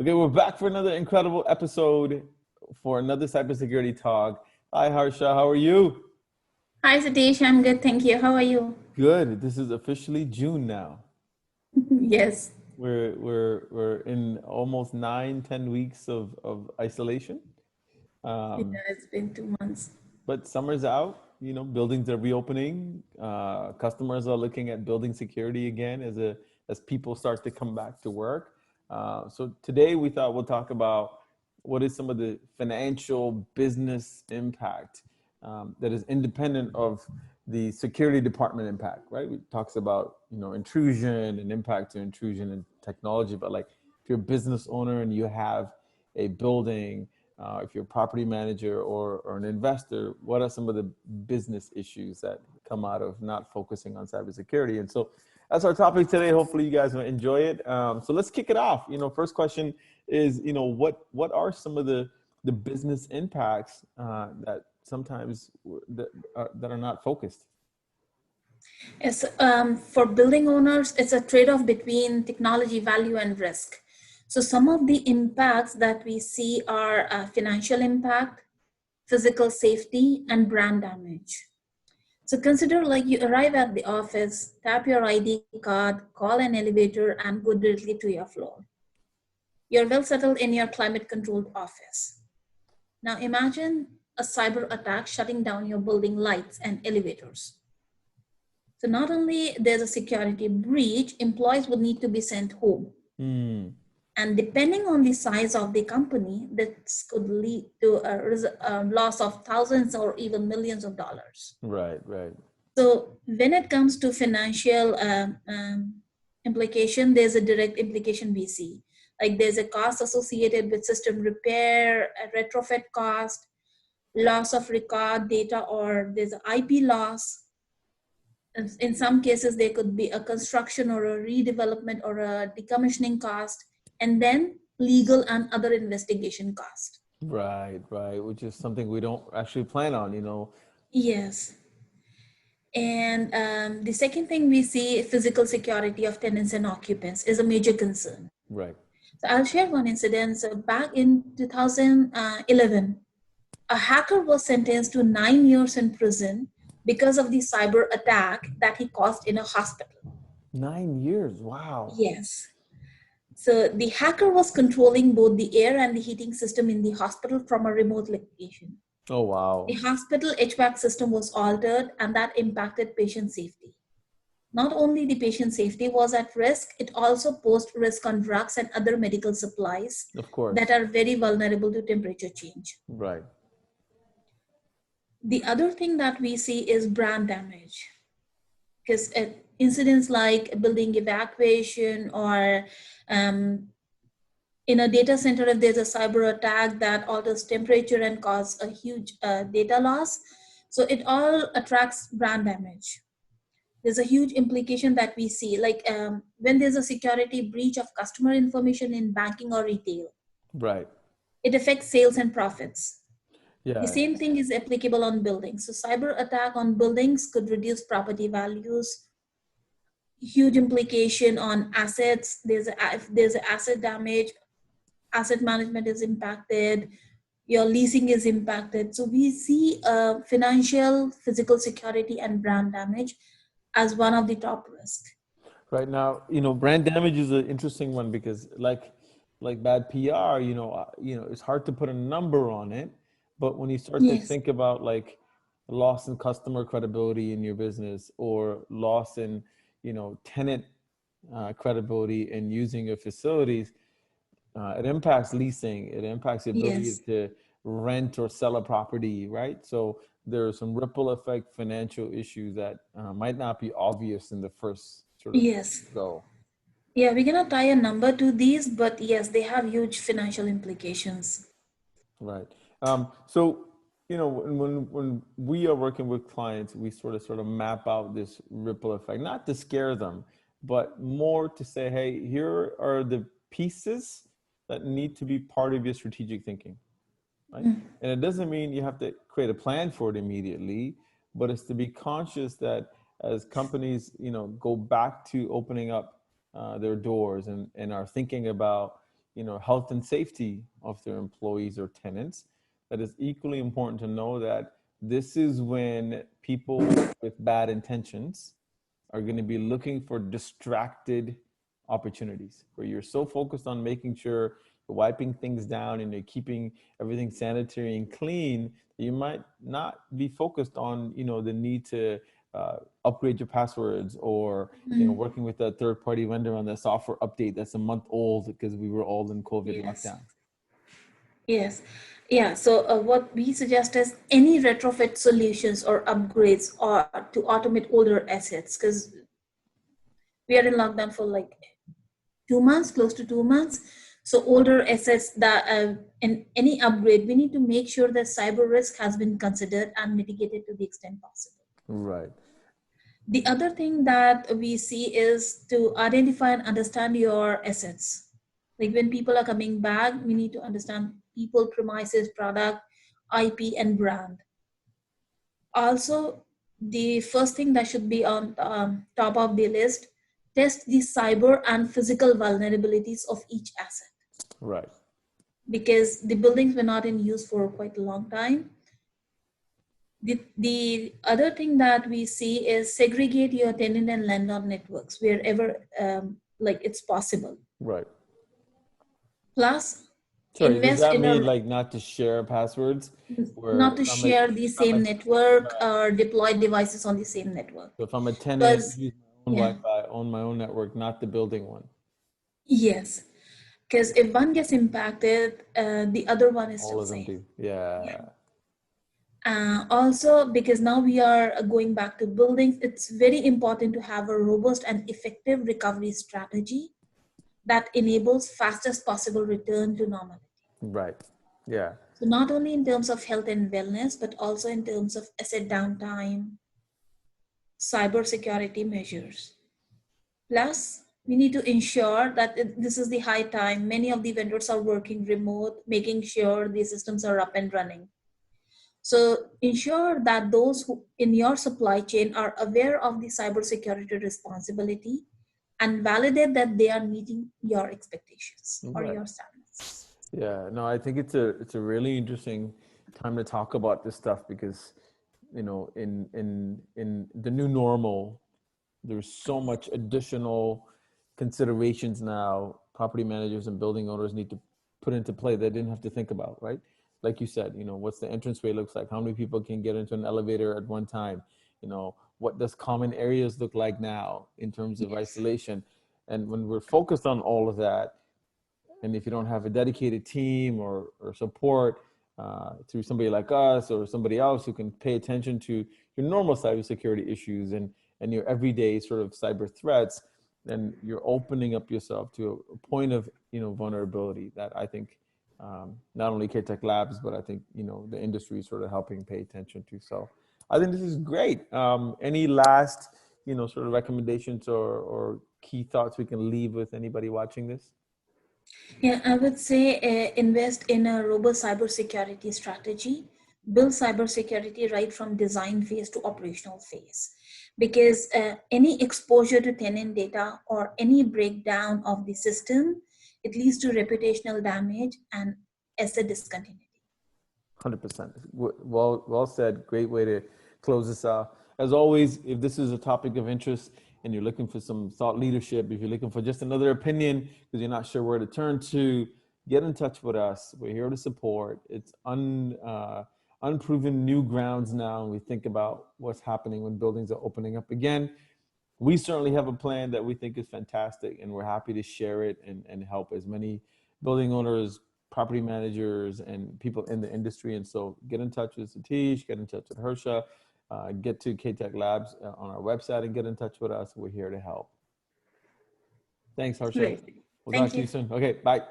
Okay, we're back for another incredible episode for another cybersecurity talk. Hi, Harsha. How are you? Hi Satish, I'm good, thank you. How are you? Good. This is officially June now. Yes. We're in almost 9, 10 weeks of isolation. Yeah, Um, it's been 2 months. but summer's out. Buildings are reopening. Customers are looking at building security again as people start to come back to work. So today we thought we'll talk about what is some of the financial business impact that is independent of the security department impact, right? We talks about intrusion and impact to intrusion and technology, but like if you're a business owner and you have a building, if you're a property manager or an investor, what are some of the business issues that come out of not focusing on cybersecurity? And so that's our topic today. Hopefully you guys will enjoy it. So let's kick it off. First question is, what are some of the business impacts that sometimes that are not focused? Yes, for building owners, it's a trade-off between technology value and risk. So some of the impacts that we see are financial impact, physical safety, and brand damage. So consider like you arrive at the office, tap your ID card, call an elevator, and go directly to your floor. You're well settled in your climate-controlled office. Now imagine a cyber attack shutting down your building lights and elevators. So not only there's a security breach, employees would need to be sent home. Hmm. And depending on the size of the company, this could lead to a loss of thousands or even millions of dollars. Right, right. So when it comes to financial implication, there's a direct implication we see. Like there's a cost associated with system repair, a retrofit cost, loss of record data, or there's an IP loss. In some cases, there could be a construction or a redevelopment or a decommissioning cost, and then legal and other investigation cost. Right, right. Which is something we don't actually plan on, Yes. And the second thing we see, physical security of tenants and occupants is a major concern. Right. So I'll share one incident. So back in 2011, a hacker was sentenced to 9 years in prison because of the cyber attack that he caused in a hospital. 9 years. Wow. Yes. So the hacker was controlling both the air and the heating system in the hospital from a remote location. Oh, The wow. hospital HVAC system was altered, and that impacted patient safety. Not only the patient safety was at risk, it also posed risk on drugs and other medical supplies Of that course. are very vulnerable to temperature change. Right. The other thing that we see is brand damage, because incidents like building evacuation or in a data center, if there's a cyber attack that alters temperature and cause a huge data loss, so it all attracts brand damage. There's a huge implication that we see, like when there's a security breach of customer information in banking or retail, Right. it affects sales and profits. The Yeah. same thing is applicable on buildings. So cyber attack on buildings could reduce property values, huge implication on assets. If there's a asset damage, asset management is impacted, your leasing is impacted. So we see financial, physical security, and brand damage as one of the top risks. Right now, brand damage is an interesting one because like bad PR, it's hard to put a number on it, but when you start to Yes. think about like loss in customer credibility in your business or loss in, tenant credibility in using your facilities, it impacts leasing, it impacts the ability Yes. to rent or sell a property, right? So there are some ripple effect financial issues that might not be obvious in the first sort of Yes. go. Yeah, we cannot tie a number to these, but yes, they have huge financial implications. Right. So, when we are working with clients, we sort of map out this ripple effect, not to scare them, but more to say, hey, here are the pieces that need to be part of your strategic thinking, right? Mm. And it doesn't mean you have to create a plan for it immediately, but it's to be conscious that as companies, go back to opening up their doors and are thinking about, health and safety of their employees or tenants, that is equally important to know that this is when people with bad intentions are going to be looking for distracted opportunities, where you're so focused on making sure you're wiping things down and you're keeping everything sanitary and clean, that you might not be focused on the need to upgrade your passwords, or working with a third party vendor on the software update that's a month old because we were all in COVID Yes. lockdown. Yes. Yeah. So what we suggest is any retrofit solutions or upgrades or to automate older assets, because we are in lockdown for like 2 months, close to 2 months. So older assets that in any upgrade, we need to make sure that cyber risk has been considered and mitigated to the extent possible. Right. The other thing that we see is to identify and understand your assets. Like when people are coming back, we need to understand people, premises, product, IP, and brand. Also, the first thing that should be on top of the list, test the cyber and physical vulnerabilities of each asset. Right. Because the buildings were not in use for quite a long time. The other thing that we see is segregate your tenant and landlord networks wherever like it's possible. Right. Plus, Sorry, does invest that in mean a like not to share passwords? not to share the same network or deploy devices on the same network. So if I'm a tenant, Because use my own Wi-Fi, own my own network, not the building one. Yes, because if one gets impacted, the other one is All still of them safe. do. Yeah. Also, because now we are going back to buildings, it's very important to have a robust and effective recovery strategy that enables fastest possible return to normality. Right. Yeah. So not only in terms of health and wellness, but also in terms of asset downtime, cybersecurity measures. Plus, we need to ensure that this is the high time. Many of the vendors are working remote, making sure the systems are up and running. So ensure that those who in your supply chain are aware of the cybersecurity responsibility and validate that they are meeting your expectations or your standards. Yeah, no, I think it's a really interesting time to talk about this stuff, because in the new normal, there's so much additional considerations now property managers and building owners need to put into play they didn't have to think about, right? Like you said, what's the entranceway looks like, how many people can get into an elevator at one time, what does common areas look like now in terms of isolation. And when we're focused on all of that, and if you don't have a dedicated team or support through somebody like us or somebody else who can pay attention to your normal cybersecurity issues and your everyday sort of cyber threats, then you're opening up yourself to a point of vulnerability that I think not only K-Tech Labs, but I think the industry is sort of helping pay attention to. So I think this is great. Any last sort of recommendations or key thoughts we can leave with anybody watching this? Yeah, I would say invest in a robust cybersecurity strategy. Build cybersecurity right from design phase to operational phase. Because any exposure to tenant data or any breakdown of the system, it leads to reputational damage and asset discontinuity. 100%. Well said. Great way to close this out. As always, if this is a topic of interest and you're looking for some thought leadership, if you're looking for just another opinion because you're not sure where to turn to, get in touch with us. We're here to support. It's unproven new grounds now, and we think about what's happening when buildings are opening up again. We certainly have a plan that we think is fantastic, and we're happy to share it and help as many building owners, property managers, and people in the industry. And so get in touch with Satish, get in touch with Harsha, get to K-Tech Labs on our website and get in touch with us. We're here to help. Thanks, Harsha. Great. We'll Thank talk to you you soon. Okay, bye.